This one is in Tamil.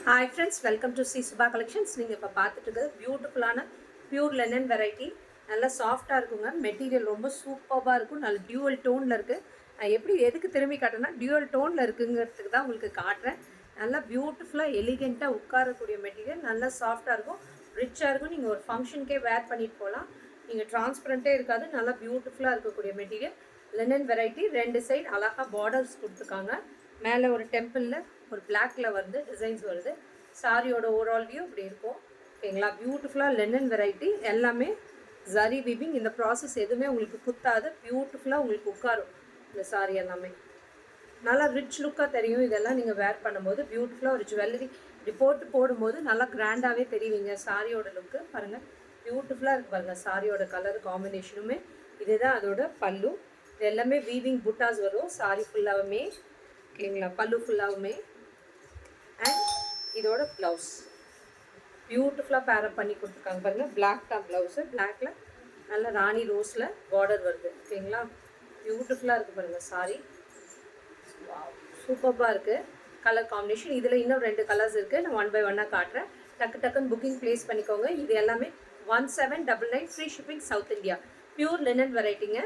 Hi friends, welcome to C Subha Collections. நீங்கள் இப்போ பார்த்துட்டு இருக்கிறது பியூட்டிஃபுல்லான பியூர் லெனன் வெரைட்டி. நல்லா சாஃப்டாக இருக்குங்க. மெட்டீரியல் ரொம்ப சூப்பராக இருக்கும். நல்ல டியூவல் டோனில் இருக்குது. நான் எப்படி எதுக்கு திரும்பி காட்டுறேன்னா டியூவல் டோனில் இருக்குங்கிறதுக்கு தான் உங்களுக்கு காட்டுறேன். நல்லா பியூட்டிஃபுல்லாக எலிகெண்ட்டாக உட்காரக்கூடிய மெட்டீரியல். நல்லா சாஃப்டாக இருக்கும், ரிச்சாக இருக்கும். நீங்கள் ஒரு ஃபங்க்ஷனுக்கே வேர் பண்ணிட்டு போகலாம். நீங்கள் டிரான்ஸ்பரண்ட்டே இருக்காது. நல்லா பியூட்டிஃபுல்லாக இருக்கக்கூடிய மெட்டீரியல் லெனன் வெரைட்டி. ரெண்டு சைடு அழகாக பார்டர்ஸ் கொடுத்துருக்காங்க. மேலே ஒரு டெம்பிளில் ஒரு பிளாக்ல வந்து டிசைன்ஸ் வருது. சாரியோட ஓவரால் வியூ இப்படி இருக்கும். ஓகேங்களா? பியூட்டிஃபுல்லாக லெனன் வெரைட்டி. எல்லாமே ஜரி வீவிங். இந்த ப்ராசஸ் எதுவுமே உங்களுக்கு குத்தாது. பியூட்டிஃபுல்லாக உங்களுக்கு உட்காரும் இந்த சாரி எல்லாமே. நல்லா ரிச் லுக்காக தெரியும். இதெல்லாம் நீங்கள் வேர் பண்ணும்போது பியூட்டிஃபுல்லாக ஒரு ஜுவல்லரி இப்படி போடும்போது நல்லா கிராண்டாகவே தெரிவிங்க. சாரியோட லுக்கு பாருங்கள், பியூட்டிஃபுல்லாக இருக்குது பாருங்கள். சாரியோட கலர் காம்பினேஷனுமே இதுதான் அதோட பல்லு. இது எல்லாமே வீவிங் புட்டாஸ் வரும் சாரி ஃபுல்லாகவுமே. ஓகேங்களா? பல்லு ஃபுல்லாகவுமே. அண்ட் இதோட ப்ளவுஸ் பியூட்டிஃபுல்லாக பேரப் பண்ணி கொடுத்துருக்காங்க பாருங்கள். பிளாக் டாப் ப்ளவுஸு, பிளாக்ல நல்ல ராணி ரோஸில் பார்டர் வருது. ஓகேங்களா? பியூட்டிஃபுல்லாக இருக்குது பாருங்கள் சாரி. சூப்பராக இருக்குது கலர் காம்பினேஷன். இதில் இன்னும் 2 கலர்ஸ் இருக்குது. நான் 1 by 1 காட்டுறேன். டக்குன்னு புக்கிங் ப்ளேஸ் பண்ணிக்கோங்க. இது எல்லாமே 1799 free shipping South India. Pure linen வெரைட்டிங்க.